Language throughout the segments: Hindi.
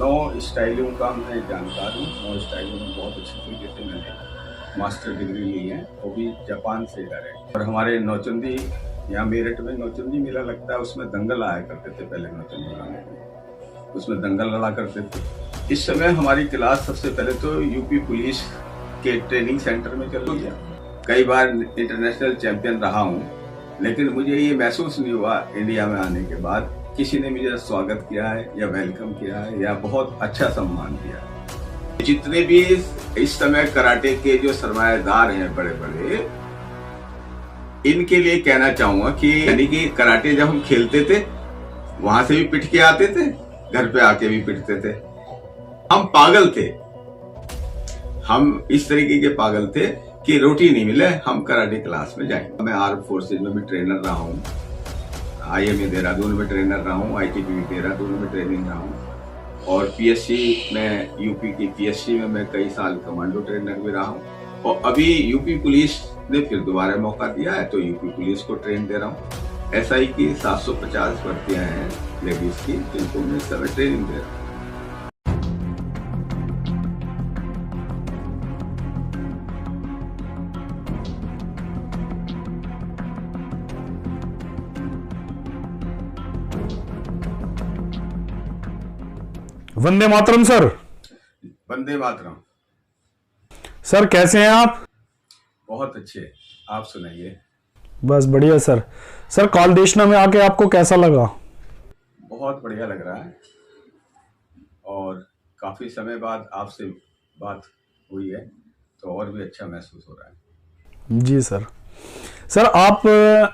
9 स्टाइलों का मैं जानकार हूँ। 9 स्टाइलों में बहुत अच्छी तरीके से मैंने मास्टर डिग्री ली है, वो भी जापान से डायरेक्ट। और हमारे नौचंदी यहाँ मेरठ में नौचंदी मेला लगता है, उसमें दंगल आया करते थे पहले नौचंदी गाने में, उसमें दंगल लड़ा करते थे। इस समय हमारी क्लास सबसे पहले तो यूपी पुलिस के ट्रेनिंग सेंटर में चल रही है। कई बार इंटरनेशनल चैंपियन रहा हूँ, लेकिन मुझे ये महसूस नहीं हुआ इंडिया में आने के बाद किसी ने मुझे स्वागत किया है या वेलकम किया है या बहुत अच्छा सम्मान किया है। जितने भी इस समय कराटे के जो सरमाएदार हैं बड़े बड़े, इनके लिए कहना चाहूंगा कि यानी कि कराटे जब हम खेलते थे वहां से भी पिट के आते थे, घर पे आके भी पिटते थे। हम पागल थे, हम इस तरीके के पागल थे कि रोटी नहीं मिले हम कराटे क्लास में जाएंगे। मैं आर्म फोर्सेज में भी ट्रेनर रहा हूँ, IMA देहरादून में ट्रेनर रहा हूँ, ITBP देहरादून में ट्रेनिंग रहा हूँ, और PSC में यूपी की PSC में मैं कई साल कमांडो ट्रेनर भी रहा हूँ। और अभी यूपी पुलिस ने फिर दोबारा मौका दिया है तो यूपी पुलिस को ट्रेन दे रहा हूँ। SI की 750 भर्तियां हैं लेडीज की, जिनको मैं समय ट्रेनिंग दे रहा हूँ। वंदे मातरम सर। वंदे मातरम। सर कैसे हैं आप? बहुत अच्छे, आप सुनाइए। बस बढ़िया सर। सर कालदेशना में आके आपको कैसा लगा? बहुत बढ़िया लग रहा है और काफी समय बाद आपसे बात हुई है तो और भी अच्छा महसूस हो रहा है। जी सर। सर आप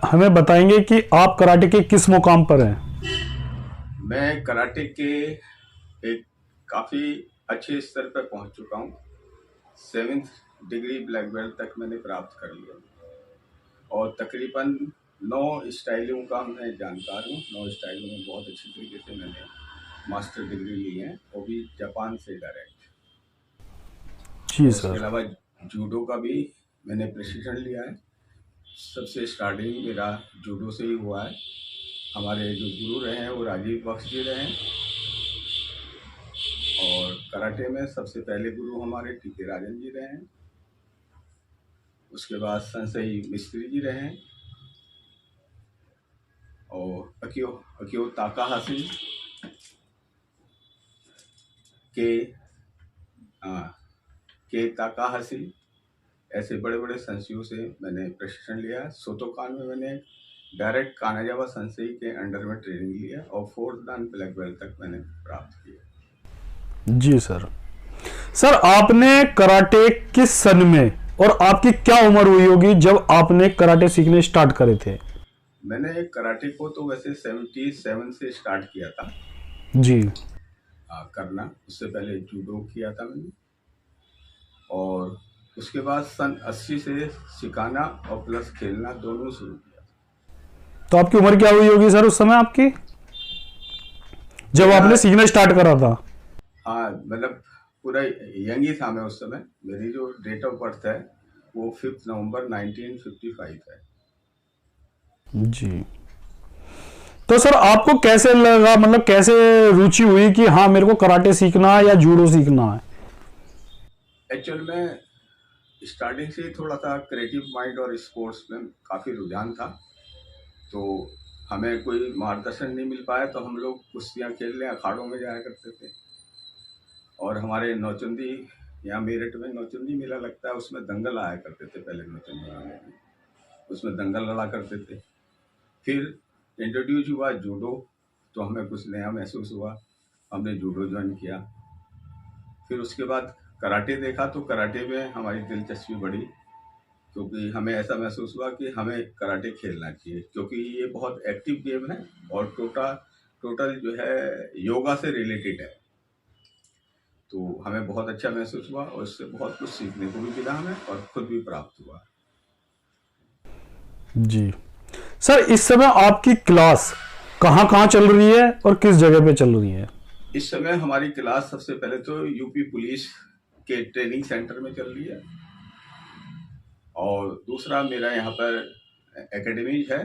हमें बताएंगे कि आप कराटे के किस मुकाम पर हैं? मैं कराटे के एक काफी अच्छे स्तर पर पहुंच चुका हूं। 7th डिग्री ब्लैक बेल्ट तक मैंने प्राप्त कर लिया और तकरीबन 9 स्टाइलों का मैं जानकार हूँ। 9 स्टाइलों में बहुत अच्छी तरीके से मैंने मास्टर डिग्री ली है, वो भी जापान से डायरेक्ट। जी और उसके सर। अलावा जूडो का भी मैंने प्रशिक्षण लिया है। सबसे स्टार्टिंग मेरा जूडो से ही हुआ है। हमारे जो गुरु रहे हैं वो राजीव बख्श जी रहे हैं, और कराटे में सबसे पहले गुरु हमारे TK राजन जी रहे हैं। उसके बाद संसई मिस्त्री जी रहे हैं और अकियो अकियो ताकाहाशी के ताकाहाशी, ऐसे बड़े बड़े संशियों से मैंने प्रशिक्षण लिया है। सोतोकान में मैंने डायरेक्ट कानाजावा संसई के अंडर में ट्रेनिंग लिया और 4th दान ब्लैक बेल्ट तक मैंने प्राप्त किया। जी सर। सर आपने कराटे किस सन में और आपकी क्या उम्र हुई होगी जब आपने कराटे सीखने स्टार्ट करे थे? मैंने कराटे को तो वैसे 77 से स्टार्ट किया था जी। करना। उससे पहले जूडो किया था मैंने, और उसके बाद सन 80 से सिखाना और प्लस खेलना दोनों शुरू किया। तो आपकी उम्र क्या हुई होगी सर उस समय आपकी, जब मेरा आपने सीखना स्टार्ट करा था? हाँ, मतलब पूरा यंग ही था मैं उस समय। मेरी जो डेट ऑफ बर्थ है वो 5 नवंबर 1955 है। जी। तो सर आपको कैसे लगा, मतलब कैसे रुचि हुई कि हाँ मेरे को कराटे सीखना है या जूडो सीखना है? एक्चुअल में स्टार्टिंग से ही थोड़ा सा क्रिएटिव माइंड और स्पोर्ट्स में काफ़ी रुझान था, तो हमें कोई मार्गदर्शन नहीं मिल पाया तो हम लोग कुश्तियाँ खेलने अखाड़ों में जाया करते थे। और हमारे नौचंदी यहाँ मेरठ में नौचंदी मेला लगता है, उसमें दंगल आया करते थे पहले नौचंदी गाने में, उसमें दंगल लड़ा करते थे। फिर इंट्रोड्यूस हुआ जूडो, तो हमें कुछ नया महसूस हुआ, हमने जूडो ज्वाइन किया। फिर उसके बाद कराटे देखा तो कराटे में हमारी दिलचस्पी बढ़ी, क्योंकि हमें ऐसा महसूस हुआ कि हमें कराटे खेलना चाहिए, क्योंकि ये बहुत एक्टिव गेम है और टोटल जो है योगा से रिलेटेड है। तो हमें बहुत अच्छा महसूस हुआ और इससे बहुत कुछ सीखने को भी मिला हमें और खुद भी प्राप्त हुआ। जी। सर इस समय आपकी क्लास कहाँ कहाँ चल रही है और किस जगह पे चल रही है? इस समय हमारी क्लास सबसे पहले तो यूपी पुलिस के ट्रेनिंग सेंटर में चल रही है, और दूसरा मेरा यहाँ पर एकेडमी है,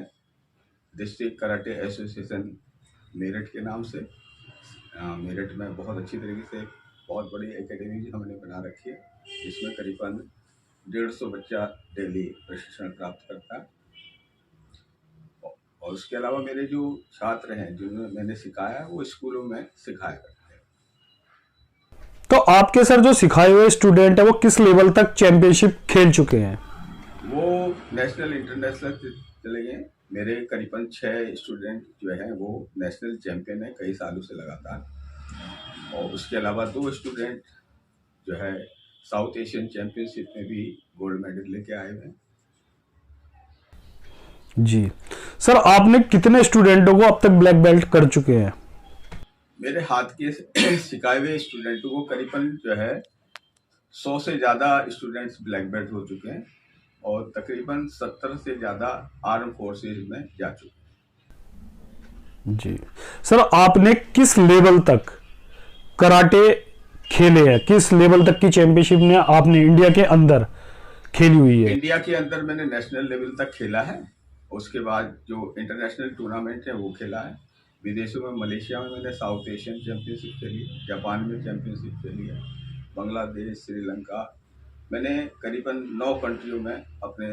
डिस्ट्रिक्ट कराटे एसोसिएशन मेरठ के नाम से। मेरठ में बहुत अच्छी तरीके से बहुत बड़ी एकेडमी हमने बना रखी है, जिसमें करीबन 150 बच्चा डेली प्रशिक्षण प्राप्त करता है। और उसके अलावा मेरे जो छात्र हैं जिन्हें मैंने सिखाया वो स्कूलों में सिखाया करते हैं। तो आपके सर जो सिखाए हुए स्टूडेंट है वो किस लेवल तक चैंपियनशिप खेल चुके हैं? वो नेशनल इंटरनेशनल चले गए। मेरे करीबन 6 स्टूडेंट जो हैं वो नेशनल चैंपियन है कई सालों से लगातार। और उसके अलावा 2 स्टूडेंट जो है साउथ एशियन चैंपियनशिप में भी गोल्ड मेडल लेके आए हुए हैं। जी सर, आपने कितने स्टूडेंटों को अब तक ब्लैक बेल्ट कर चुके हैं? मेरे हाथ के सिखाए हुए स्टूडेंटों को करीबन जो है 100 से ज़्यादा स्टूडेंट्स ब्लैक बेल्ट हो चुके हैं और तकरीबन 70 से ज़्यादा आर्म फोर्सेज में जा चुके हैं। जी सर, आपने किस लेवल तक कराटे खेले हैं? किस लेवल तक की चैंपियनशिप ने आपने इंडिया के अंदर खेली हुई है? इंडिया के अंदर मैंने नेशनल लेवल तक खेला है। उसके बाद जो इंटरनेशनल टूर्नामेंट है वो खेला है। विदेशों में मलेशिया में मैंने साउथ एशियन चैंपियनशिप खेली है, जापान में चैंपियनशिप खेली है, बांग्लादेश, श्रीलंका। मैंने करीबन 9 कंट्रियों में अपने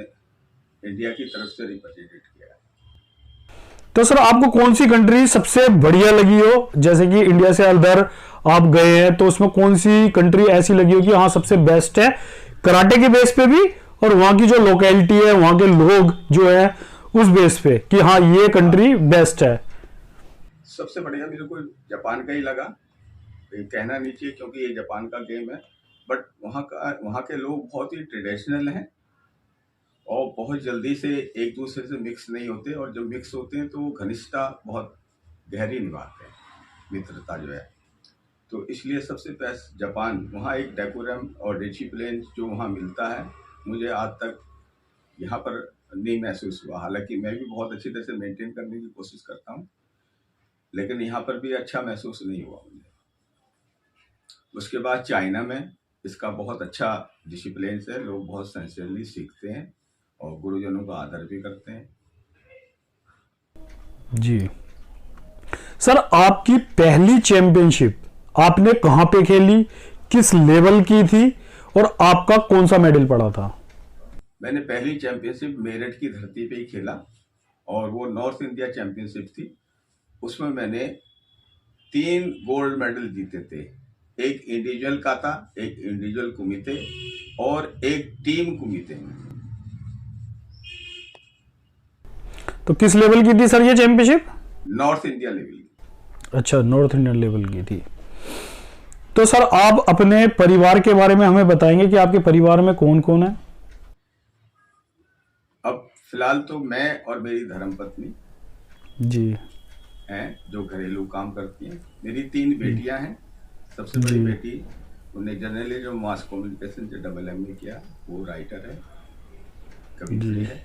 इंडिया की तरफ से रिप्रेजेंटेट किया है। तो सर, आपको कौन सी कंट्री सबसे बढ़िया लगी हो? जैसे कि इंडिया से अदर आप गए हैं तो उसमें कौन सी कंट्री ऐसी लगी हो कि हाँ सबसे बेस्ट है कराटे के बेस पे भी, और वहां की जो लोकेलिटी है, वहां के लोग जो है उस बेस पे कि हाँ ये कंट्री बेस्ट है? सबसे बढ़िया मेरे को जापान का ही लगा। ये कहना नहीं चाहिए क्योंकि ये जापान का गेम है, बट वहाँ के लोग बहुत ही ट्रेडिशनल हैं और बहुत जल्दी से एक दूसरे से मिक्स नहीं होते, और जब मिक्स होते हैं तो वो घनिष्ठता बहुत गहरी निभाते हैं, मित्रता जो है। तो इसलिए सबसे बेस्ट जापान। वहाँ एक डेकोरम और डिसिप्लिन जो वहाँ मिलता है मुझे आज तक यहाँ पर नहीं महसूस हुआ। हालांकि मैं भी बहुत अच्छी तरह से मेंटेन करने की कोशिश करता हूँ, लेकिन यहाँ पर भी अच्छा महसूस नहीं हुआ मुझे। उसके बाद चाइना में इसका बहुत अच्छा डिसिप्लिन है, लोग बहुत सिंसियरली सीखते हैं और गुरुजनों का आदर भी करते हैं। जी सर, आपकी पहली चैंपियनशिप आपने कहां पे खेली, किस लेवल की थी और आपका कौन सा मेडल पड़ा था? मैंने पहली चैंपियनशिप मेरठ की धरती पे ही खेला और वो नॉर्थ इंडिया चैंपियनशिप थी। उसमें मैंने 3 गोल्ड मेडल जीते थे। एक इंडिविजुअल का था, एक इंडिविजुअल कुमिते और एक टीम कुमिते में। तो किस लेवल की थी सर ये चैंपियनशिप? नॉर्थ इंडिया लेवल की। अच्छा, नॉर्थ इंडियन लेवल की थी। तो सर, आप अपने परिवार के बारे में हमें बताएंगे कि आपके परिवार में कौन कौन है? अब फिलहाल तो मैं और मेरी धर्मपत्नी जी हैं जो घरेलू काम करती हैं। मेरी 3 बेटियां हैं। सबसे बड़ी बेटी उन्हें जर्नलिज्म मास कम्युनिकेशन से MA किया, वो राइटर है, कवित्री है।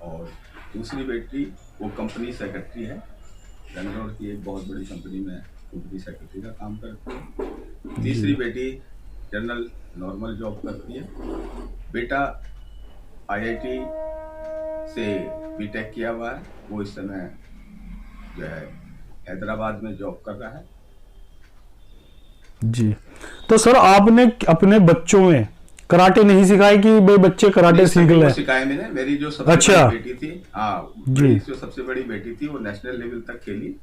और दूसरी बेटी वो कंपनी सेक्रेटरी है, बेंगलोर की एक बहुत बड़ी कंपनी में कंपनी सेक्रेटरी का काम करती है। तीसरी बेटी जनरल नॉर्मल जॉब करती है। बेटा IIT से BTech किया हुआ है, वो इस समय जो है हैदराबाद में जॉब कर रहा है। जी। तो सर, आपने अपने बच्चों में कराटे नहीं सिखाए कि भाई बच्चे कराटे सीख ले? सिखाए मैंने। मेरी जो सबसे बड़ी बेटी थी, जो सबसे बड़ी बेटी थी वो नेशनल लेवल तक खेली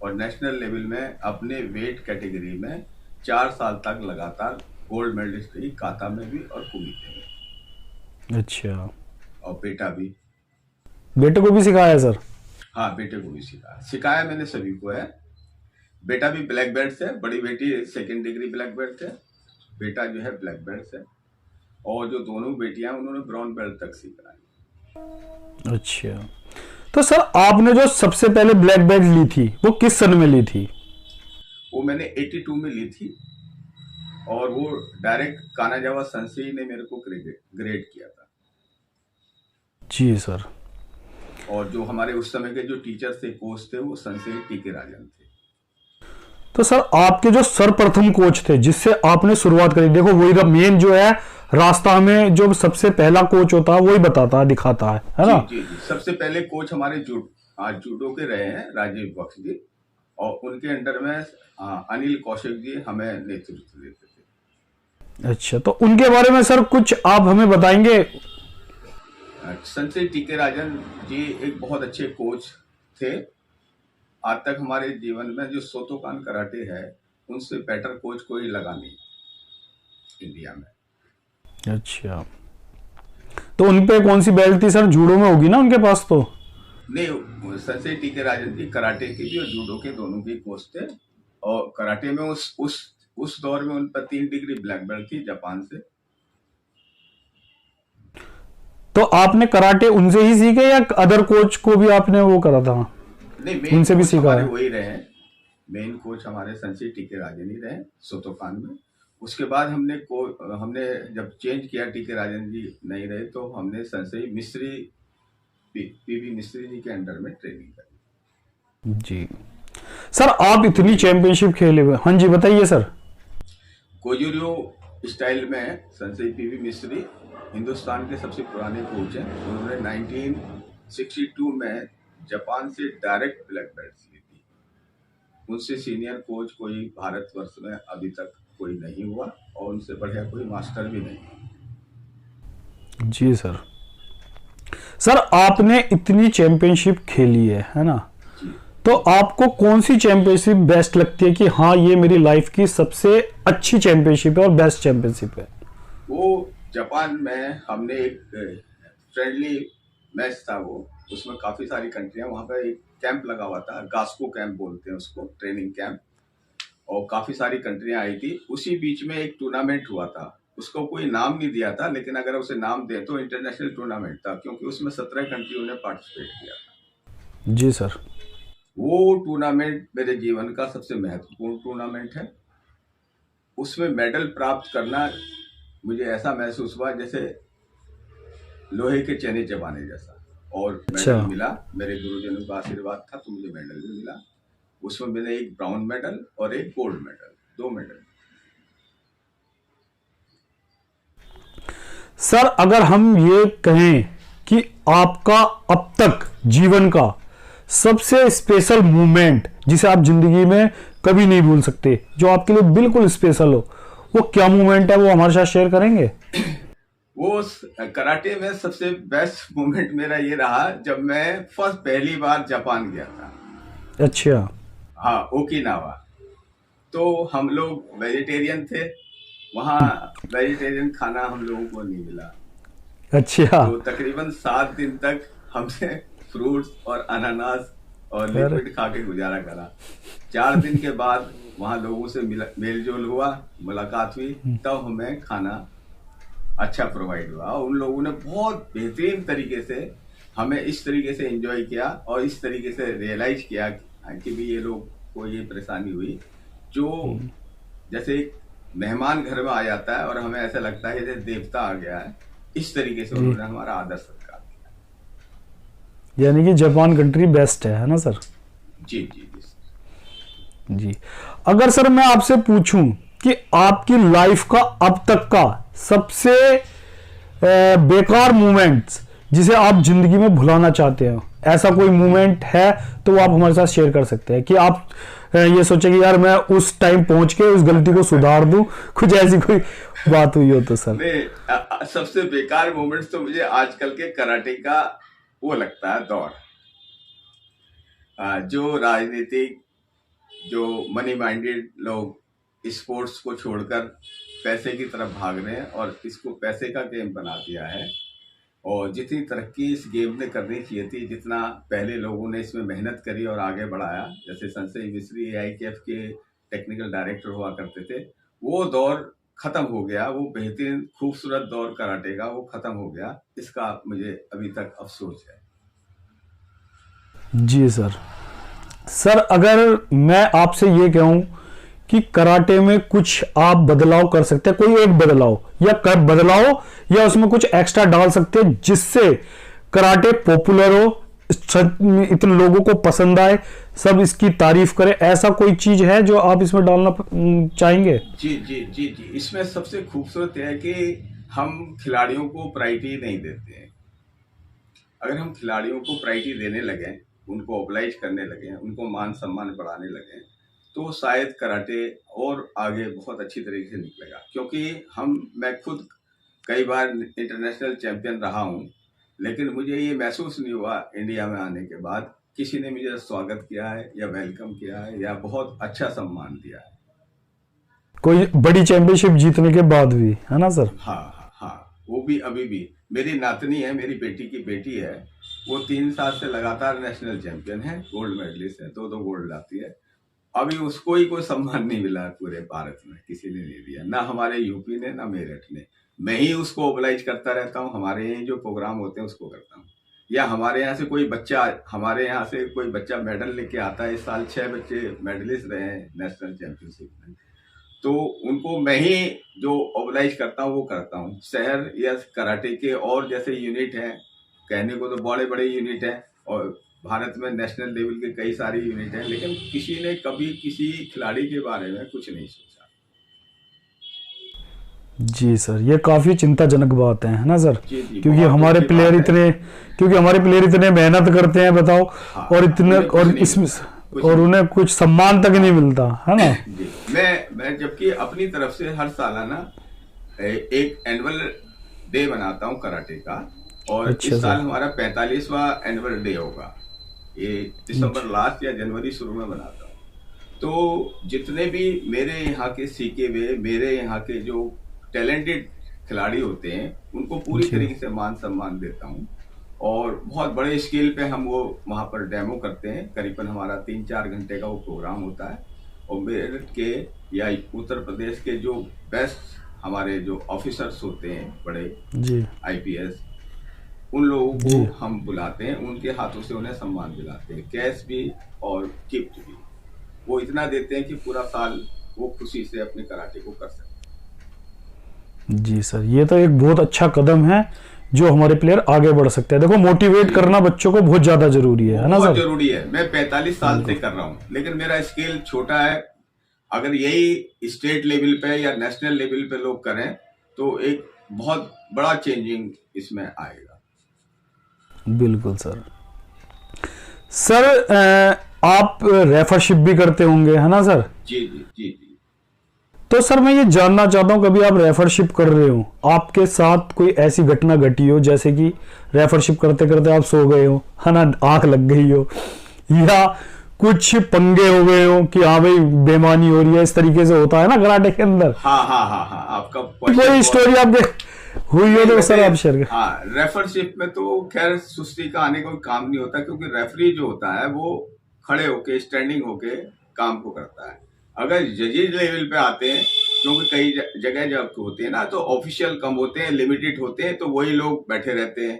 और नेशनल लेवल में अपने वेट कैटेगरी में 4 साल तक लगातार गोल्ड मेडलिस्ट रही, काता में भी और कुमिते में। अच्छा। और बेटा भी। बेटे को भी सिखाया सर? हाँ, बेटे को भी सिखाया मैंने, सभी को है। बेटा भी ब्लैक बेल्ट है, बड़ी बेटी 2nd डिग्री ब्लैक बेल्ट है, बेटा जो है ब्लैक बेल्ट है, और जो दोनों बेटियां उन्होंने ब्राउन बेल्ट तक सीखा है। अच्छा। तो सर, आपने जो सबसे पहले ब्लैक बेल्ट ली थी वो किस सन में ली थी? वो मैंने 82 में ली थी और वो डायरेक्ट कानाजावा संसेई ने मेरे को ग्रेड किया था। जी सर। और जो हमारे उस समय के जो टीचर थे, कोच थे, वो संसेई टीके राजन थे। तो सर, आपके जो सर्वप्रथम कोच थे जिससे आपने शुरुआत करी, देखो वही मेन जो है रास्ता में जो सबसे पहला कोच होता है वही बताता है, दिखाता है ना? जी। सबसे पहले कोच हमारे जूडो के रहे हैं राजीव बख्श जी, और उनके अंडर में अनिल कौशिक जी हमें नेतृत्व देते थे। अच्छा, तो उनके बारे में सर कुछ आप हमें बताएंगे? संजय टीके राजन जी एक बहुत अच्छे कोच थे। आज तक हमारे जीवन में जो सोतोकान कराटे है उनसे बेटर कोच कोई लगा नहीं इंडिया में। अच्छा, तो उन पे कौन सी बेल्ट थी सर? जूडो में होगी ना उनके पास तो? नहीं, संजय टीके राजन जी कराटे के भी और जूडो के दोनों के कोच थे। और कराटे में उस दौर में उन पर 3 डिग्री ब्लैक बेल्ट थी जापान से। तो आपने कराटे उनसे ही सीखे या अदर कोच को भी आपने वो करा था? नहीं, मेन उनसे भी कोच सीखा हमारे है? वही रहे। मेन कोच हमारे संजय टीके राजन ही रहे सोतोकान में। उसके बाद हमने जब चेंज किया, टीके राजन जी नहीं रहे, तो हमने संजय मिस्त्री पीवी मिस्त्री जी के अंडर में ट्रेनिंग करी। जी सर, आप इतनी चैंपियनशिप खेले हुए, हाँ जी बताइए सर। कोजुरियो स्टाइल में संजय पीवी मिस्त्री हिंदुस्तान के सबसे पुराने कोच हैं। उन्होंने 1962 में जापान से डायरेक्ट ब्लैक बेल्ट ली थी। उनसे सीनियर कोच कोई भारतवर्ष में अभी तक कोई नहीं हुआ और उनसे बढ़िया कोई मास्टर भी नहीं। जी सर। सर आपने इतनी चैंपियनशिप खेली है ना? तो आपको कौन सी चैंपियनशिप बेस्ट लगती है कि हाँ ये मेरी लाइफ की सबसे अच्छी चैंपियनशिप है और बेस्ट चैंपियनशिप है? वो जापान में हमने एक फ्रेंडली मैच था, वो उसमें काफी सारी कंट्रियां, वहां पर एक कैंप लगा हुआ था, गास्को कैंप बोलते हैं उसको, ट्रेनिंग कैंप, और काफी सारी कंट्रियां आई थी। उसी बीच में एक टूर्नामेंट हुआ था, उसको कोई नाम नहीं दिया था, लेकिन अगर उसे नाम दे तो इंटरनेशनल टूर्नामेंट था, क्योंकि उसमें 17 कंट्रियों ने पार्टिसिपेट किया था। जी सर। वो टूर्नामेंट मेरे जीवन का सबसे महत्वपूर्ण टूर्नामेंट है। उसमें मेडल प्राप्त करना मुझे ऐसा महसूस हुआ जैसे लोहे के चने चबाने जैसा। और मेडल मिला, मेरे गुरुजनों का आशीर्वाद था, तो मुझे मेडल भी मिला। उसमें मैंने एक ब्राउन मेडल और एक गोल्ड मेडल, 2 मेडल। सर अगर हम ये कहें कि आपका अब तक जीवन का सबसे स्पेशल मोमेंट जिसे आप जिंदगी में कभी नहीं भूल सकते, जो आपके लिए बिल्कुल स्पेशल हो, वो क्या मोमेंट है? वो हमारे साथ शेयर करेंगे? वो कराटे में सबसे बेस्ट मोमेंट मेरा ये रहा जब मैं पहली बार जापान गया था। अच्छा। हाँ, ओकिनावा। तो हम लोग वेजिटेरियन थे, वहाँ वेजिटेरियन खाना हम लोगों को नहीं मिला। अच्छा। तो तकरीबन 7 दिन तक हमने फ्रूट्स और अनानास और लिक्विड खा के गुजारा करा। 4 दिन के बाद वहाँ लोगों से मेल जोल हुआ, मुलाकात हुई, तब हमें खाना अच्छा प्रोवाइड हुआ। उन लोगों ने बहुत बेहतरीन तरीके से हमें इस तरीके से एंजॉय किया और इस तरीके से रियलाइज किया कि भी ये लोग को ये परेशानी हुई, जो जैसे एक मेहमान घर में आ जाता है और हमें ऐसा लगता है जैसे देवता आ गया है, इस तरीके से उन्होंने हमारा आदर सत्कार किया। यानी कि जापान कंट्री बेस्ट है ना सर? जी जी जी जी। अगर सर मैं आपसे पूछूं कि आपकी लाइफ का अब तक का सबसे बेकार मोमेंट्स जिसे आप जिंदगी में भुलाना चाहते हो, ऐसा कोई मोमेंट है तो वो आप हमारे साथ शेयर कर सकते हैं कि आप ये सोचे कि यार मैं उस टाइम पहुंच के उस गलती को सुधार दूं, कुछ ऐसी कोई बात हुई हो तो सर? सबसे बेकार मोमेंट्स तो मुझे आजकल के कराटे का वो लगता है दौर, जो राजनीतिक, जो मनी माइंडेड लोग स्पोर्ट्स को छोड़कर पैसे की तरफ भाग रहे हैं और इसको पैसे का गेम बना दिया है। और जितनी तरक्की इस गेम ने करनी चाहिए थी, जितना पहले लोगों ने इसमें मेहनत करी और आगे बढ़ाया, जैसे संजय मिस्त्री AIKF के टेक्निकल डायरेक्टर हुआ करते थे, वो दौर खत्म हो गया। वो बेहतरीन खूबसूरत दौर कराटे का वो खत्म हो गया। इसका मुझे अभी तक अफसोस है। जी सर। सर अगर मैं आपसे ये कहूं कि कराटे में कुछ आप बदलाव कर सकते हैं, कोई एक बदलाव या कर बदलाव या उसमें कुछ एक्स्ट्रा डाल सकते हैं जिससे कराटे पॉपुलर हो, इतने लोगों को पसंद आए, सब इसकी तारीफ करें, ऐसा कोई चीज है जो आप इसमें डालना चाहेंगे? जी जी जी जी इसमें सबसे खूबसूरत है कि हम खिलाड़ियों को प्रायोरिटी नहीं देते हैं। अगर हम खिलाड़ियों को प्रायोरिटी देने लगे, उनको ऑब्लाइज करने लगे, उनको मान सम्मान बढ़ाने लगे, तो शायद कराटे और आगे बहुत अच्छी तरीके से निकलेगा। क्योंकि मैं खुद कई बार इंटरनेशनल चैंपियन रहा हूँ, लेकिन मुझे ये महसूस नहीं हुआ इंडिया में आने के बाद किसी ने मुझे स्वागत किया है या वेलकम किया है या बहुत अच्छा सम्मान दिया है। कोई बड़ी चैंपियनशिप जीतने के बाद भी, है ना सर? हाँ, वो भी अभी भी। मेरी नातनी है, मेरी बेटी की बेटी है, वो 3 साल से लगातार नेशनल चैंपियन है, गोल्ड मेडलिस्ट है, 2-2 गोल्ड लाती है। अभी उसको ही कोई सम्मान नहीं मिला है पूरे भारत में, किसी ने नहीं दिया, ना हमारे यूपी ने, ना मेरठ ने। मैं ही उसको ऑब्लाइज करता रहता हूँ, हमारे यहाँ जो प्रोग्राम होते हैं उसको करता हूँ। या हमारे यहाँ से कोई बच्चा मेडल लेके आता है। इस साल 6 बच्चे मेडलिस्ट रहे हैं नेशनल चैंपियनशिप में, तो उनको मैं ही जो ऑब्लाइज करता हूँ वो करता हूँ। शहर या कराटे के और जैसे यूनिट हैं, कहने को तो बड़े बड़े यूनिट हैं और भारत में नेशनल लेवल के कई सारे यूनिट हैं, लेकिन किसी ने कभी किसी खिलाड़ी के बारे में कुछ नहीं सोचा। जी सर, ये काफी चिंताजनक बात है ना सर? जी, क्योंकि हमारे प्लेयर इतने मेहनत करते हैं, बताओ। हाँ, और इतने और इसमें और उन्हें कुछ सम्मान तक नहीं मिलता, है ना? जी, मैं जबकि अपनी तरफ से हर सालाना एक एनुअल डे बनाता हूँ कराटे का, और अच्छा इस साल हमारा 45वां एनुअल डे होगा। ये दिसंबर लास्ट या जनवरी शुरू में बनाता हूँ। तो जितने भी मेरे यहाँ के सीखे हुए, मेरे यहाँ के जो टैलेंटेड खिलाड़ी होते हैं, उनको पूरी तरीके से मान सम्मान देता हूँ। और बहुत बड़े स्केल पे हम वो वहाँ पर डेमो करते हैं। करीबन हमारा 3-4 घंटे का वो प्रोग्राम होता है। और मेरठ के या उत्तर प्रदेश के जो बेस्ट हमारे जो ऑफिसर्स होते हैं, बड़े जी IPS, उन लोगों को हम बुलाते हैं, उनके हाथों से उन्हें सम्मान दिलाते हैं, कैश भी और गिफ्ट भी। वो इतना देते हैं कि पूरा साल वो खुशी से अपने कराटे को कर सकते हैं। जी सर, ये तो एक बहुत अच्छा कदम है जो हमारे प्लेयर आगे बढ़ सकते हैं। देखो, मोटिवेट करना बच्चों को बहुत ज्यादा जरूरी है ना सर? बहुत जरूरी है। मैं 45 साल से कर रहा हूँ, लेकिन मेरा स्केल छोटा है। अगर यही स्टेट लेवल पे या नेशनल लेवल पे लोग करें तो एक बहुत बड़ा चेंजिंग इसमें आएगा। बिल्कुल सर। सर, आप रेफरशिप भी करते होंगे, है ना सर? जी जी जी जी। तो सर, मैं ये जानना चाहता हूँ, कभी आप रेफरशिप कर रहे हो, आपके साथ कोई ऐसी घटना घटी हो जैसे कि रेफरशिप करते करते आप सो गए हो, है ना, आंख लग गई हो, या कुछ पंगे हो गए हो कि हाँ भाई बेईमानी हो रही है, इस तरीके से होता है ना कराटे के अंदर? हाँ, आपका कोई स्टोरी आपके हुई हो तो सर आप शेयर करें। हाँ, रेफरशिप में तो खैर सुस्ती का आने का कोई काम नहीं होता, क्योंकि रेफरी जो होता है वो खड़े होके, स्टैंडिंग होके काम को करता है। अगर जजेज लेवल पे आते हैं, क्योंकि कई जगह जब होती है ना तो ऑफिशियल कम होते हैं, लिमिटेड होते हैं, तो वही लोग बैठे रहते हैं।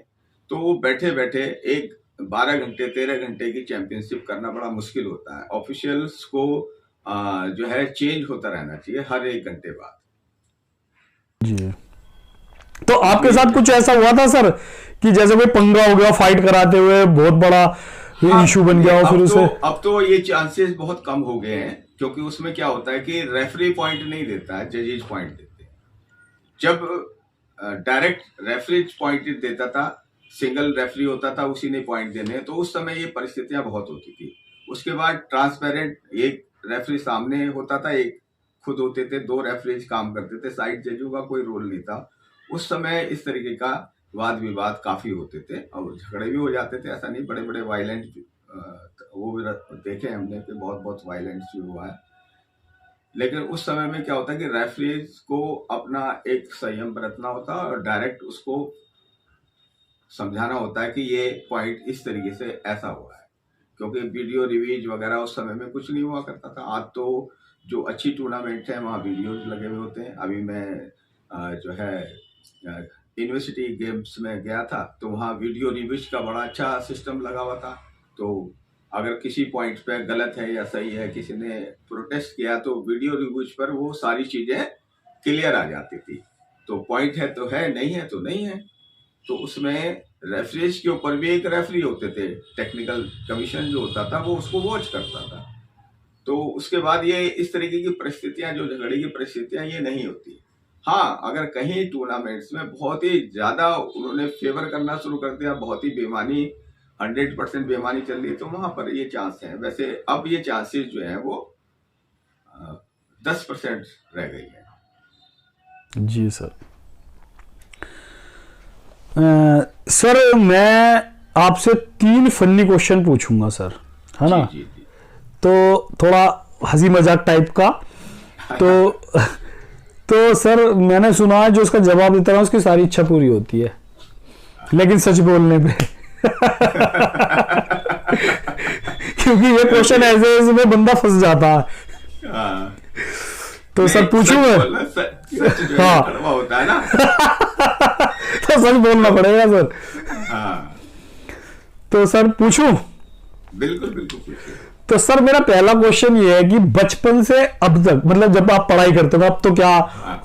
तो वो बैठे बैठे एक 12 घंटे 13 घंटे की चैंपियनशिप करना बड़ा मुश्किल होता है। ऑफिशियल्स को जो है चेंज होता रहना चाहिए हर 1 घंटे बाद। जी, तो आपके साथ कुछ ऐसा हुआ था सर कि जैसे कोई पंगा हो गया फाइट कराते हुए, बहुत बड़ा इशू बन गया हो फिर उसे? अब तो ये चांसेस बहुत कम हो गए हैं, क्योंकि उसमें क्या होता है कि रेफरी पॉइंट नहीं देता है, जजेज पॉइंट देते हैं। जब डायरेक्ट रेफरी पॉइंट देता था, सिंगल रेफरी होता था, उसी ने पॉइंट देने, तो उस समय ये परिस्थितियां बहुत होती थी। उसके बाद ट्रांसपेरेंट, एक रेफरी सामने होता था, एक खुद होते थे, 2 रेफरीज काम करते थे, साइड जजों का कोई रोल नहीं था। उस समय इस तरीके का वाद विवाद काफी होते थे और झगड़े भी हो जाते थे। ऐसा नहीं, बड़े बड़े वायलेंट वो भी देखे हमने कि बहुत बहुत वायलेंस भी हुआ है। लेकिन उस समय में क्या होता है कि रेफरीज को अपना एक संयम बरतना होता है और डायरेक्ट उसको समझाना होता है कि ये पॉइंट इस तरीके से ऐसा हुआ है, क्योंकि वीडियो रिव्यूज वगैरह उस समय में कुछ नहीं हुआ करता था। आज तो जो अच्छी टूर्नामेंट है वहाँ वीडियोज लगे हुए होते हैं। अभी मैं जो है यूनिवर्सिटी गेम्स में गया था, तो वहाँ वीडियो रिव्यूज का बड़ा अच्छा सिस्टम लगा हुआ था। तो अगर किसी पॉइंट पे गलत है या सही है, किसी ने प्रोटेस्ट किया, तो वीडियो रिव्यूज पर वो सारी चीजें क्लियर आ जाती थी। तो पॉइंट है तो है, नहीं है तो नहीं है। तो उसमें रेफरीज के ऊपर भी एक रेफरी होते थे, टेक्निकल कमीशन जो होता था वो उसको वॉच करता था। तो उसके बाद ये इस तरीके की परिस्थितियां, जो झगड़े की परिस्थितियां, ये नहीं होती। हाँ, अगर कहीं टूर्नामेंट्स में बहुत ही ज्यादा उन्होंने फेवर करना शुरू कर दिया, बहुत ही बेईमानी 100% बेईमानी चल रही है तो वहां पर ये चांस है। वैसे अब ये चांसेस जो है वो 10% रह गई है। जी सर। सर मैं आपसे 3 फनी क्वेश्चन पूछूंगा सर, है ना? जी जी जी। तो थोड़ा हंसी मजाक टाइप का। तो सर मैंने सुना है जो उसका जवाब देता है उसकी सारी इच्छा पूरी होती है, लेकिन सच बोलने पे क्योंकि ये क्वेश्चन ऐसे इसमें बंदा फंस जाता है। हाँ। तो सर पूछूं मैं? सच जो है हाँ। कड़वा होता है ना। तो सच बोलना पड़ेगा सर। हाँ तो सर पूछूं? बिल्कुल बिल्कुल पूछिए। तो सर मेरा पहला क्वेश्चन ये है कि बचपन से अब तक, मतलब जब आप पढ़ाई करते हो, अब तो क्या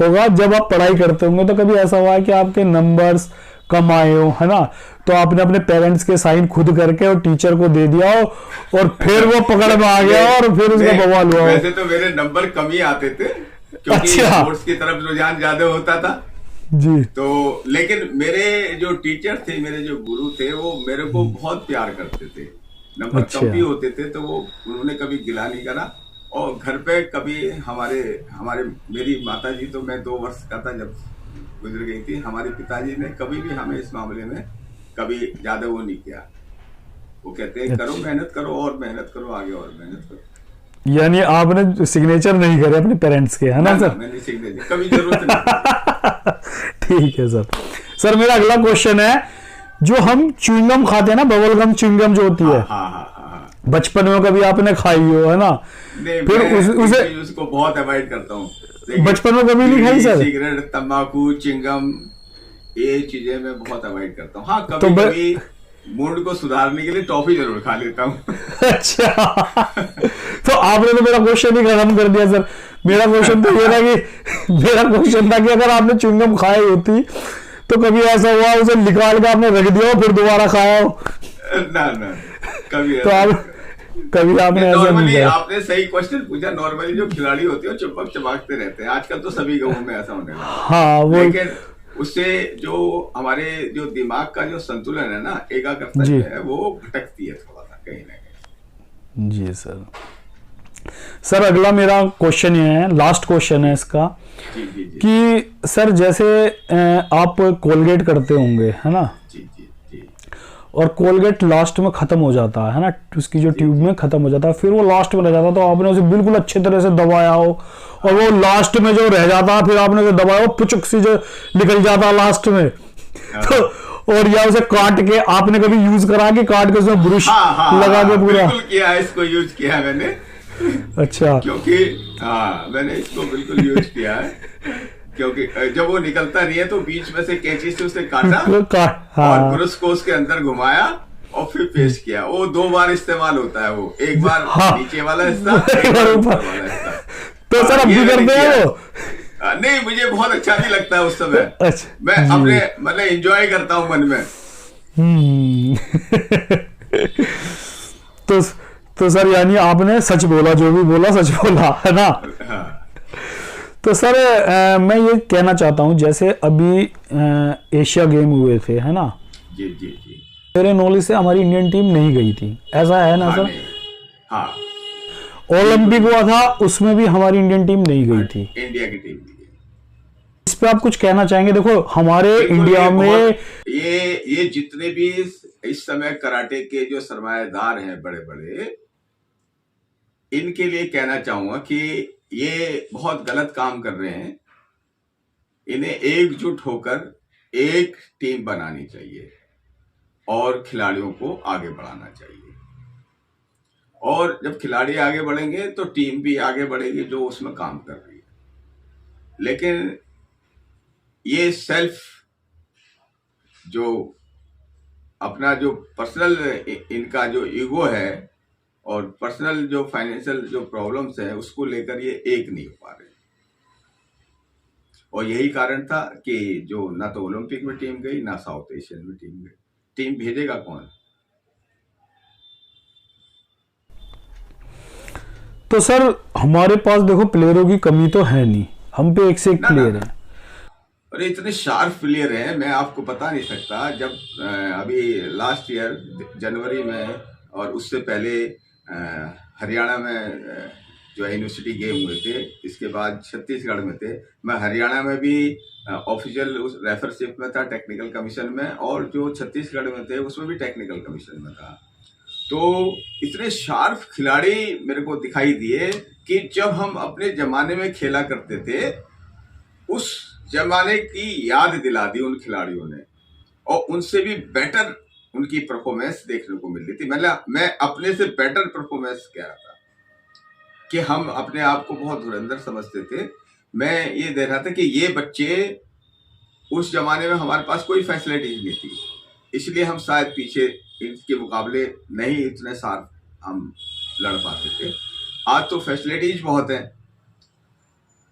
होगा, जब आप पढ़ाई करते होंगे तो कभी ऐसा हुआ है कि आपके नंबर्स कम आए हो, है ना, तो आपने अपने पेरेंट्स के साइन खुद करके और टीचर को दे दिया हो और फिर वो पकड़ में आ गया और फिर उसका बवाल हुआ हो? वैसे तो मेरे नंबर कम ही आते थे क्योंकि अच्छा। स्पोर्ट्स की तरफ रुझान ज्यादा होता था। जी। तो लेकिन मेरे जो टीचर थे, मेरे जो गुरु थे, वो मेरे को बहुत प्यार करते थे। नंबर अच्छा। कम भी होते थे तो वो उन्होंने कभी गिला नहीं करा। और घर पे कभी हमारे हमारे मेरी माता जी, तो मैं 2 वर्ष का था जब गुजर गई थी, हमारे पिताजी ने कभी भी हमें इस मामले में कभी ज्यादा वो नहीं किया। वो कहते हैं करो, मेहनत करो और मेहनत करो, आगे और मेहनत करो। यानी आपने सिग्नेचर नहीं करे अपने पेरेंट्स के, है ना सर? मैंने सीख दिया, कभी जरूरत नहीं। ठीक है सर। सर मेरा अगला क्वेश्चन है, जो हम च्युइंगम खाते हैं ना, बबल गम च्युइंगम जो होती है, हाँ हाँ हाँ। बचपन में कभी आपने खाई हो, है ना? नहीं, फिर मैं उसे उसको बहुत अवॉइड करता हूँ। बचपन में कभी नहीं खाई सर? सिगरेट, तंबाकू, चिंगम, ये चीजें मैं बहुत अवॉइड करता हूँ। हाँ तो कभी कभी मूड को सुधारने के लिए टॉफी जरूर खा लेता हूँ। अच्छा। तो आपने तो मेरा क्वेश्चन ही खत्म कर दिया सर। मेरा क्वेश्चन तो ये था कि अगर आपने च्युइंगम खाई होती तो कभी ऐसा हुआ उसे निकाल के आपने रख दिया हो फिर दोबारा खाया हो? ना ना, कभी तो आप कभी आपने ऐसा नहीं नॉर्मली किया? आपने सही क्वेश्चन पूछा। नॉर्मली जो खिलाड़ी होते हैं वो चमकते रहते हैं। आजकल तो सभी गाँवों में ऐसा होने लगा। हाँ वो लेकिन उससे जो हमारे जो दिमाग का जो संतुलन है ना, एकाग्रता जो है वो भटकती है थोड़ा सा कहीं ना कहीं। जी सर। सर अगला मेरा क्वेश्चन ये है, लास्ट क्वेश्चन है इसका, जी जी जी कि सर जैसे आप कोलगेट करते होंगे, है ना, जी जी जी। और कोलगेट लास्ट में खत्म हो जाता है ना, उसकी जो ट्यूब में खत्म हो जाता है, फिर वो लास्ट में रह जाता है, तो आपने उसे बिल्कुल अच्छे तरह से दबाया हो और वो लास्ट में जो रह जाता है फिर आपने उसे दबाया हो, पुचक सी जो निकल जाता है लास्ट में, तो और या उसे काट के आपने कभी यूज करा कि काट के उसमें ब्रश लगा के पूरा? बिल्कुल किया है, इसको यूज किया है मैंने। अच्छा। क्योंकि हाँ मैंने इसको बिल्कुल यूज किया है, क्योंकि जब वो निकलता नहीं है तो बीच में से कैंची से उसे काटा हाँ। और ब्रश को उसके अंदर घुमाया और फिर पेस्ट किया। वो 2 बार इस्तेमाल होता है वो, एक बार हाँ। नीचे वाला हिस्सा, एक बार ऊपर वाला हिस्सा। तो सर अब भी करते हैं वो? नहीं, मुझे बहुत अच्छा नहीं लगता है उस समय। अच्छा। मैं अपने मतलब एंजॉय करता हूँ मन में। तो सर यानी आपने सच बोला, जो भी बोला सच बोला, है ना? हाँ। तो सर मैं ये कहना चाहता हूँ, जैसे अभी एशिया गेम हुए थे, है ना, जी जी जी। मेरे नॉलेज से हमारी इंडियन टीम नहीं गई थी, ऐसा है ना हाँ, सर? नहीं। हाँ, ओलंपिक हुआ था उसमें भी हमारी इंडियन टीम नहीं गई थी। इंडिया की टीम। इस पे आप कुछ कहना चाहेंगे? देखो हमारे इंडिया में ये जितने भी इस समय कराटे के जो सरमाएदार हैं बड़े बड़े, इनके लिए कहना चाहूंगा कि ये बहुत गलत काम कर रहे हैं। इन्हें एकजुट होकर एक टीम बनानी चाहिए और खिलाड़ियों को आगे बढ़ाना चाहिए। और जब खिलाड़ी आगे बढ़ेंगे तो टीम भी आगे बढ़ेगी जो उसमें काम कर रही है। लेकिन ये सेल्फ जो अपना जो पर्सनल इनका जो ईगो है और पर्सनल जो फाइनेंशियल जो प्रॉब्लम्स है उसको लेकर ये एक नहीं हो पा रहे। और यही कारण था कि जो ना तो ओलंपिक में टीम गई, ना साउथ एशियन में टीम गई। टीम भेजेगा कौन? तो सर हमारे पास देखो प्लेयरों की कमी तो है नहीं, हम पे एक से एक प्लेयर है। और इतने शार्प प्लेयर हैं, मैं आपको बता नहीं सकता। जब अभी लास्ट ईयर जनवरी में और उससे पहले हरियाणा में जो यूनिवर्सिटी गेम हुए थे, इसके बाद छत्तीसगढ़ में थे। मैं हरियाणा में भी ऑफिशियल उस रेफरशिप में था, टेक्निकल कमीशन में, और जो छत्तीसगढ़ में थे उसमें भी टेक्निकल कमीशन में था। तो इतने शार्प खिलाड़ी मेरे को दिखाई दिए कि जब हम अपने जमाने में खेला करते थे, उस जमाने की याद दिला दी उन खिलाड़ियों ने, और उनसे भी बेटर उनकी परफॉर्मेंस देखने को मिल रही थी। मतलब मैं अपने से बेटर परफॉर्मेंस कह रहा था कि हम अपने आप को बहुत धुरंधर समझते थे। मैं ये दे रहा था कि ये बच्चे, उस जमाने में हमारे पास कोई फैसिलिटी नहीं थी, इसलिए हम शायद पीछे इनके मुकाबले नहीं इतने साल हम लड़ पाते थे। आज तो फैसिलिटीज बहुत हैं,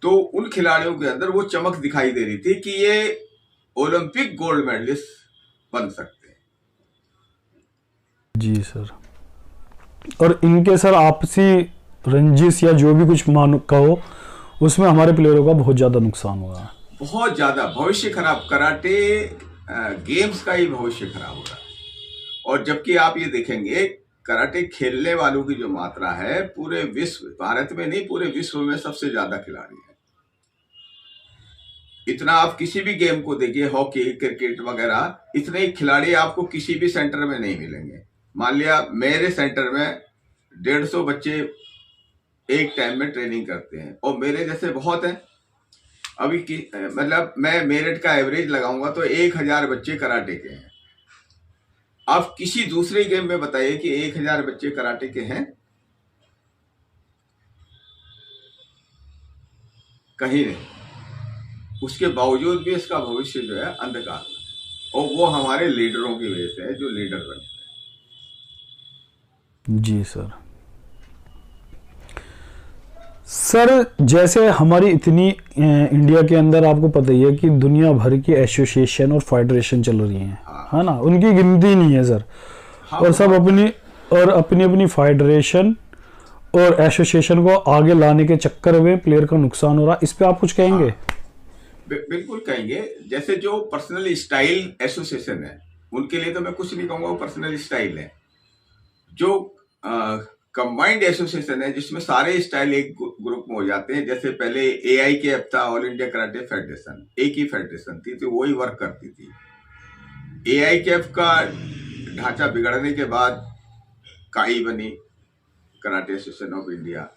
तो उन खिलाड़ियों के अंदर वो चमक दिखाई दे रही थी कि ये ओलंपिक गोल्ड मेडलिस्ट बन सकते हैं। जी सर। और इनके सर आपसी रंजिश या जो भी कुछ मान कहो, उसमें हमारे प्लेयरों का बहुत ज्यादा नुकसान हुआ है। बहुत ज्यादा भविष्य खराब, कराटे गेम्स का ही भविष्य खराब हो रहा है। और जबकि आप ये देखेंगे, कराटे खेलने वालों की जो मात्रा है पूरे विश्व, भारत में नहीं पूरे विश्व में सबसे ज्यादा खिलाड़ी है। इतना आप किसी भी गेम को देखिए, हॉकी, क्रिकेट वगैरह, इतने खिलाड़ी आपको किसी भी सेंटर में नहीं मिलेंगे। मान लिया मेरे सेंटर में 150 बच्चे एक टाइम में ट्रेनिंग करते हैं, और मेरे जैसे बहुत हैं। अभी मतलब मैं मेरिट का एवरेज लगाऊंगा तो 1000 बच्चे कराटे के हैं। आप किसी दूसरे गेम में बताइए कि 1000 बच्चे कराटे के हैं? कहीं नहीं। उसके बावजूद भी इसका भविष्य जो है अंधकार में, और वो हमारे लीडरों की वजह से है, जो लीडर बने हैं। जी सर। सर जैसे हमारी इतनी इंडिया के अंदर आपको पता ही है कि दुनिया भर की एसोसिएशन और फेडरेशन चल रही हैं, है ना, उनकी गिनती नहीं है सर। हाँ, और सब अपनी अपनी फेडरेशन और एसोसिएशन को आगे लाने के चक्कर में प्लेयर का नुकसान हो रहा है। इस पे आप कुछ कहेंगे? हाँ, बिल्कुल कहेंगे। जैसे जो पर्सनल स्टाइल एसोसिएशन है, उनके लिए तो मैं कुछ नहीं कहूंगा, वो पर्सनल स्टाइल है। जो कंबाइंड एसोसिएशन है, जिसमें सारे स्टाइल एक ग्रुप में हो जाते हैं। जैसे पहले AIKF था, ऑल इंडिया कराटे फेडरेशन, एक ही फेडरेशन थी, तो वही वर्क करती थी। AIKF का ढांचा बिगड़ने के बाद काई बनी, कराटे एसोसिएशन ऑफ इंडिया,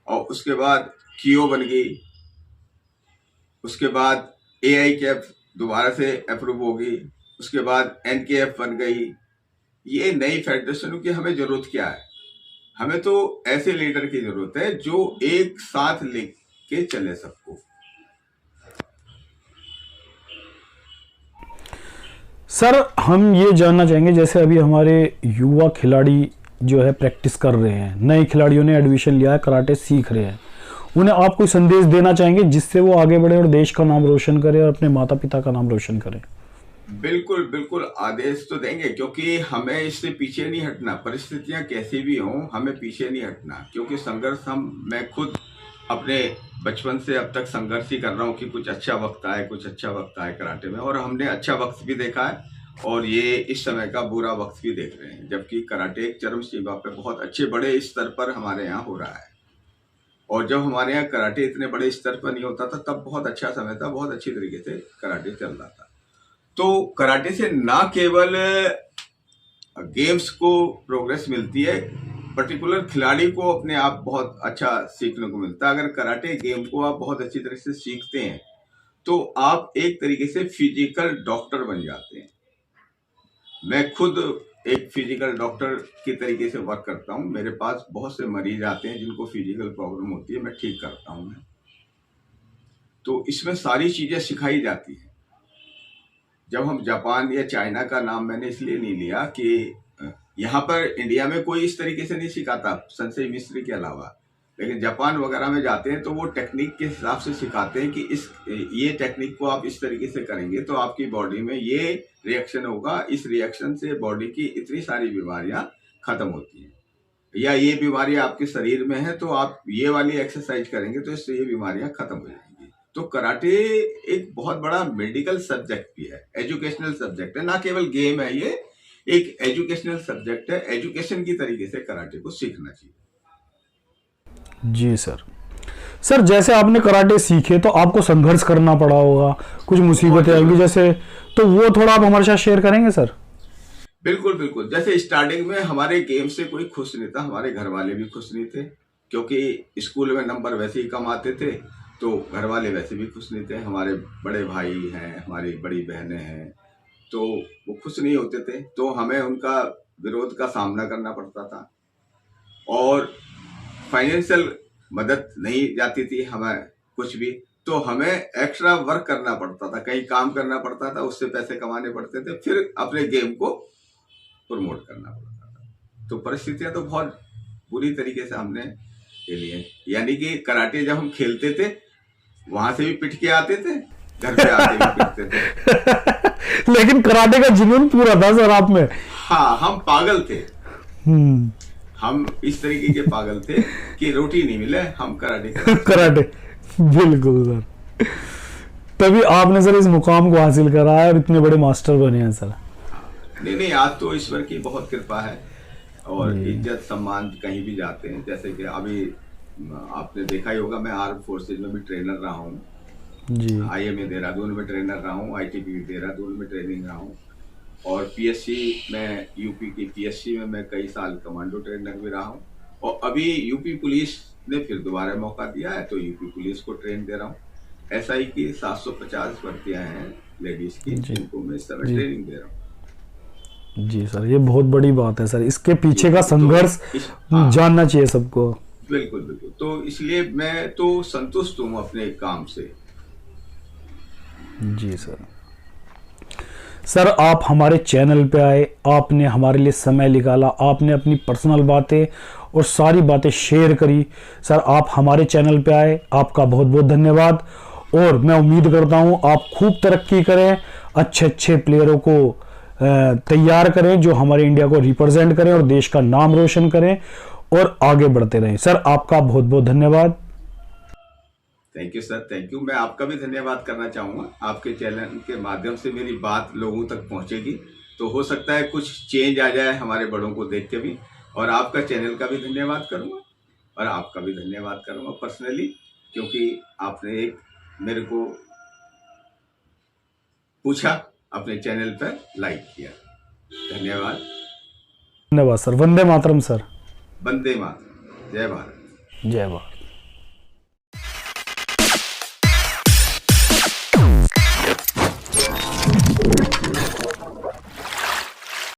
और उसके बाद कियो बन गई। उसके बाद AIKF दोबारा से अप्रूव होगी, उसके बाद NKF बन गई। ये नई फेडरेशनों की हमें जरूरत क्या है? हमें तो ऐसे लीडर की जरूरत है जो एक साथ लेके चले सबको। सर हम ये जानना चाहेंगे, जैसे अभी हमारे युवा खिलाड़ी जो है प्रैक्टिस कर रहे हैं, नए खिलाड़ियों ने एडमिशन लिया है, कराटे सीख रहे हैं, उन्हें आप कोई संदेश देना चाहेंगे जिससे वो आगे बढ़े और देश का नाम रोशन करे और अपने माता पिता का नाम रोशन करे? बिल्कुल बिल्कुल आदेश तो देंगे, क्योंकि हमें इससे पीछे नहीं हटना। परिस्थितियां कैसी भी हों, हमें पीछे नहीं हटना, क्योंकि संघर्ष मैं खुद अपने बचपन से अब तक संघर्ष ही कर रहा हूं कि कुछ अच्छा वक्त आए, कुछ अच्छा वक्त आए कराटे में। और हमने अच्छा वक्त भी देखा है, और ये इस समय का बुरा वक्त भी देख रहे हैं। जबकि कराटे एक चरम सीमा पे बहुत अच्छे बड़े स्तर पर हमारे यहाँ हो रहा है, और जब हमारे यहाँ कराटे इतने बड़े स्तर पर नहीं होता था, तब बहुत अच्छा समय था, बहुत अच्छी तरीके से कराटे चल रहा था। तो कराटे से ना केवल गेम्स को प्रोग्रेस मिलती है, पर्टिकुलर खिलाड़ी को अपने आप बहुत अच्छा सीखने को मिलता है। अगर कराटे गेम को आप बहुत अच्छी तरह से सीखते हैं, तो आप एक तरीके से फिजिकल डॉक्टर बन जाते हैं। मैं खुद एक फिजिकल डॉक्टर की तरीके से वर्क करता हूं। मेरे पास बहुत से मरीज आते हैं जिनको फिजिकल प्रॉब्लम होती है, मैं ठीक करता हूं मैं। तो इसमें सारी चीजें सिखाई जाती है। जब हम जापान या चाइना का नाम मैंने इसलिए नहीं लिया कि यहाँ पर इंडिया में कोई इस तरीके से नहीं सिखाता, संशय मिश्र के अलावा। लेकिन जापान वगैरह में जाते हैं तो वो टेक्निक के हिसाब से सिखाते हैं कि ये टेक्निक को आप इस तरीके से करेंगे तो आपकी बॉडी में ये रिएक्शन होगा, इस रिएक्शन से बॉडी की इतनी सारी बीमारियां खत्म होती हैं, या ये बीमारियां आपके शरीर में है तो आप ये वाली एक्सरसाइज करेंगे तो इससे ये बीमारियां खत्म हो जाएंगी। तो कराटे एक बहुत बड़ा मेडिकल सब्जेक्ट भी है, एजुकेशनल सब्जेक्ट है, ना केवल गेम है, ये एक एजुकेशनल सब्जेक्ट है। एजुकेशन की तरीके से कराटे को सीखना चाहिए। जी सर। सर जैसे आपने कराटे सीखे तो आपको संघर्ष करना पड़ा होगा, कुछ मुसीबतें आएंगी जैसे, तो वो थोड़ा आप हमारे साथ शेयर करेंगे सर? बिल्कुल बिल्कुल। जैसे स्टार्टिंग में हमारे गेम से कोई खुश नहीं था, हमारे घर वाले भी खुश नहीं थे, क्योंकि स्कूल में नंबर वैसे ही कम आते थे, तो घर वाले वैसे भी खुश नहीं थे। हमारे बड़े भाई हैं, हमारी बड़ी बहनें हैं, तो वो खुश नहीं होते थे, तो हमें उनका विरोध का सामना करना पड़ता था। और फाइनेंशियल मदद नहीं जाती थी हमें कुछ भी, तो हमें एक्स्ट्रा वर्क करना पड़ता था, कहीं काम करना पड़ता था, उससे पैसे कमाने पड़ते थे, फिर अपने गेम को प्रमोट करना पड़ता था। तो परिस्थितियां तो बहुत बुरी तरीके से हमने खेली है। यानी कि कराटे जब हम खेलते थे वहां से भी पिट के आते थे, घर पे आके भी पिटते थे। लेकिन कराटे का जुनून पूरा था सर आप में। हाँ, हम पागल थे। हम इस तरीके के पागल थे कि रोटी नहीं मिले हम कराटे कराटे। बिल्कुल सर, तभी आपने सर इस मुकाम को हासिल करा है और इतने बड़े मास्टर बने हैं सर। नहीं, आज तो ईश्वर की बहुत कृपा है और इज्जत सम्मान कहीं भी जाते हैं। जैसे कि अभी आपने देखा ही होगा, मैं आर्म फोर्सेज में भी ट्रेनर रहा हूँ जी, IMA देहरादून में ट्रेनर रहा हूँ, ITP देहरादून में ट्रेनिंग रहा हूँ, और PSC में, यूपी की PSC में मैं कई साल कमांडो ट्रेनर भी रहा हूँ, और अभी यूपी पुलिस ने फिर दोबारा मौका दिया है तो यूपी पुलिस को ट्रेन दे रहा हूँ। SI की 750 भर्तियां हैं लेडीज की, जिनको मैं इस समय ट्रेनिंग दे रहा हूँ। जी सर, ये बहुत बड़ी बात है सर, इसके पीछे का संघर्ष जानना चाहिए सबको। बिल्कुल बिल्कुल। तो इसलिए मैं तो संतुष्ट हूँ अपने काम से। जी सर। सर आप हमारे चैनल पे आए, आपने हमारे लिए समय निकाला, आपने अपनी पर्सनल बातें और सारी बातें शेयर करी। सर आप हमारे चैनल पे आए, आपका बहुत बहुत धन्यवाद। और मैं उम्मीद करता हूँ आप खूब तरक्की करें, अच्छे अच्छे प्लेयरों को तैयार करें जो हमारे इंडिया को रिप्रेजेंट करें और देश का नाम रोशन करें और आगे बढ़ते रहें। सर आपका बहुत बहुत धन्यवाद। Thank you sir, thank you. मैं आपका भी धन्यवाद करना चाहूँगा। आपके चैनल के माध्यम से मेरी बात लोगों तक पहुँचेगी तो हो सकता है कुछ चेंज आ जाए हमारे बड़ों को देख के भी। और आपका चैनल का भी धन्यवाद करूँगा और आपका भी धन्यवाद करूँगा पर्सनली, क्योंकि आपने एक मेरे को पूछा, अपने चैनल पर लाइक किया। धन्यवाद। धन्यवाद सर। वंदे मातरम सर। वंदे मातरम। जय भारत। जय भारत।